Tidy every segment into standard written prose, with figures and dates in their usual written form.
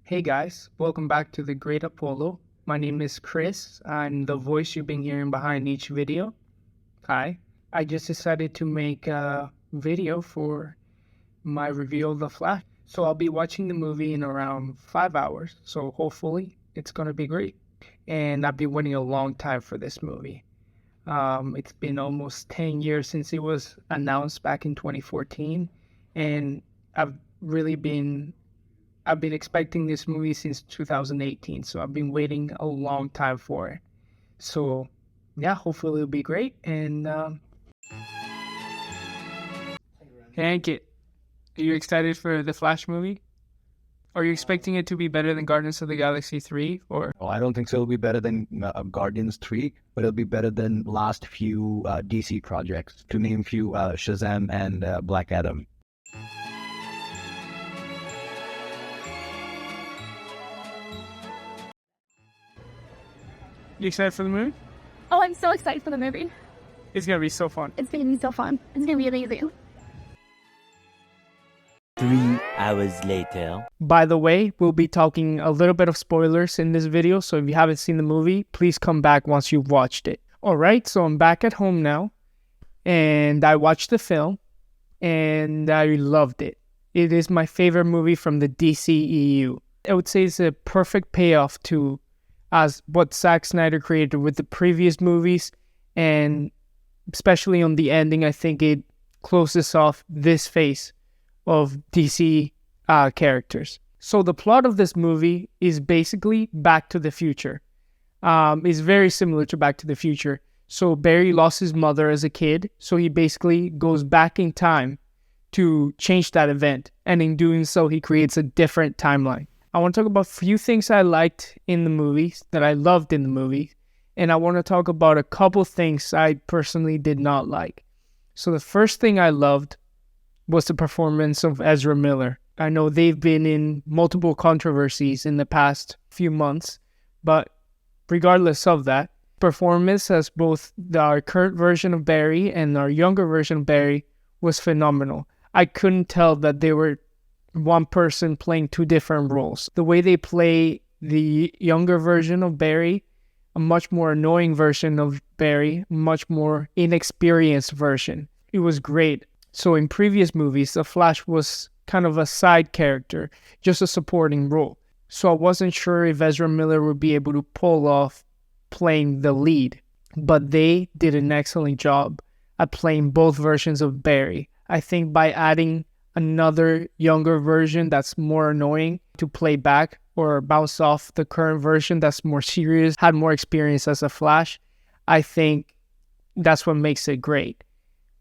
Hey guys, welcome back to the Great Apollo. My name is Chris. I'm the voice you've been hearing behind each video. Hi. I just decided to make a video for my review of The Flash. So I'll be watching the movie in around 5 hours. So hopefully it's going to be great. And I've been waiting a long time for this movie. It's been almost 10 years since it was announced back in 2014. And I've been expecting this movie since 2018, so I've been waiting a long time for it. So, yeah, hopefully it'll be great. And Hank, are you excited for the Flash movie? Are you expecting it to be better than Guardians of the Galaxy 3? Or Well, I don't think so. It'll be better than Guardians 3, but it'll be better than last few DC projects, to name few, Shazam and Black Adam. You excited for the movie? Oh, I'm so excited for the movie. It's gonna be so fun. It's going to be so fun. It's going to be amazing. 3 hours later. By the way, we'll be talking a little bit of spoilers in this video, so if you haven't seen the movie, please come back once you've watched it. Alright, so I'm back at home now, and I watched the film, and I loved it. It is my favorite movie from the DCEU. I would say it's a perfect payoff to as what Zack Snyder created with the previous movies, and especially on the ending, I think it closes off this phase of DC characters. So the plot of this movie is basically Back to the Future. It's very similar to Back to the Future. So Barry lost his mother as a kid, so he basically goes back in time to change that event, and in doing so, he creates a different timeline. I want to talk about a few things I liked in the movies, that I loved in the movie, and I want to talk about a couple things I personally did not like. So the first thing I loved was the performance of Ezra Miller. I know they've been in multiple controversies in the past few months, but regardless of that, performance as both our current version of Barry and our younger version of Barry was phenomenal. I couldn't tell that they were one person playing two different roles. The way they play the younger version of Barry, a much more annoying version of Barry, much more inexperienced version. It was great. So in previous movies, the Flash was kind of a side character, just a supporting role. So I wasn't sure if Ezra Miller would be able to pull off playing the lead, but they did an excellent job at playing both versions of Barry. I think by adding another younger version that's more annoying to play back or bounce off the current version that's more serious, had more experience as a Flash, I think that's what makes it great.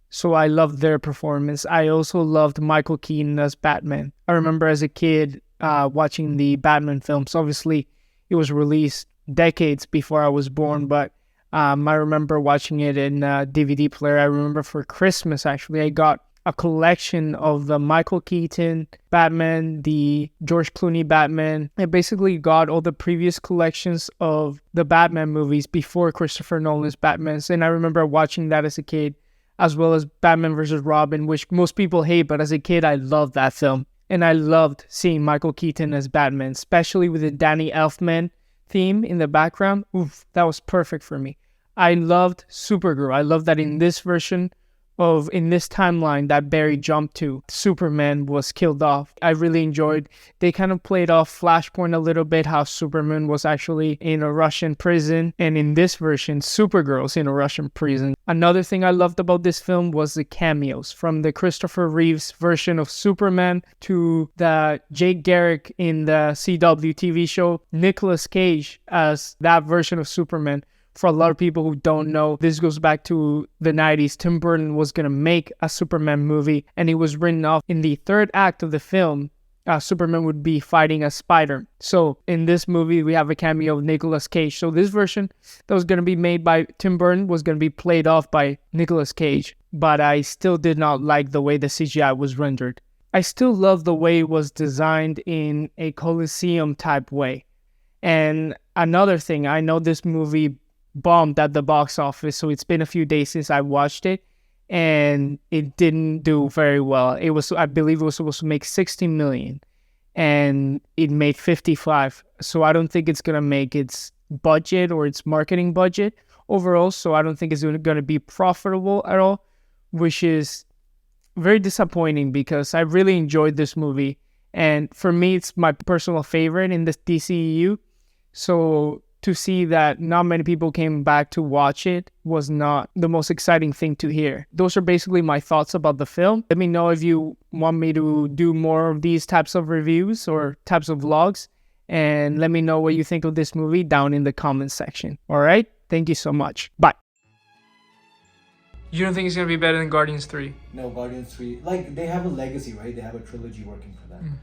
So I loved their performance. I also loved Michael Keaton as Batman. I remember as a kid watching the Batman films. Obviously, it was released decades before I was born, but I remember watching it in a DVD player. I remember for Christmas, actually, I got a collection of the Michael Keaton Batman, the George Clooney Batman. I basically got all the previous collections of the Batman movies before Christopher Nolan's Batmans. And I remember watching that as a kid, as well as Batman vs. Robin, which most people hate, but as a kid, I loved that film. And I loved seeing Michael Keaton as Batman, especially with the Danny Elfman theme in the background. Oof, that was perfect for me. I loved Supergirl. I love that in this version in this timeline that Barry jumped to, Superman was killed off. I really enjoyed, they kind of played off Flashpoint a little bit, how Superman was actually in a Russian prison, and in this version, Supergirl's in a Russian prison. Another thing I loved about this film was the cameos, from the Christopher Reeves version of Superman to the Jake Garrick in the CW TV show, Nicolas Cage as that version of Superman. For a lot of people who don't know, this goes back to the 90s. Tim Burton was going to make a Superman movie, and it was written off in the third act of the film. Superman would be fighting a spider. So in this movie, we have a cameo of Nicolas Cage. So this version that was going to be made by Tim Burton was going to be played off by Nicolas Cage. But I still did not like the way the CGI was rendered. I still love the way it was designed in a Coliseum type way. And another thing, I know this movie bombed at the box office, so it's been a few days since I watched it, and it didn't do very well. It was, I believe it was supposed to make 60 million, and it made 55. So I don't think it's going to make its budget or its marketing budget overall. So I don't think it's going to be profitable at all, which is very disappointing because I really enjoyed this movie. And for me, it's my personal favorite in the DCEU. So to see that not many people came back to watch it was not the most exciting thing to hear. Those are basically my thoughts about the film. Let me know if you want me to do more of these types of reviews or types of vlogs. And let me know what you think of this movie down in the comments section. All right? Thank you so much. Bye. You don't think it's going to be better than Guardians 3? No, Guardians 3, like, they have a legacy, right? They have a trilogy working for them.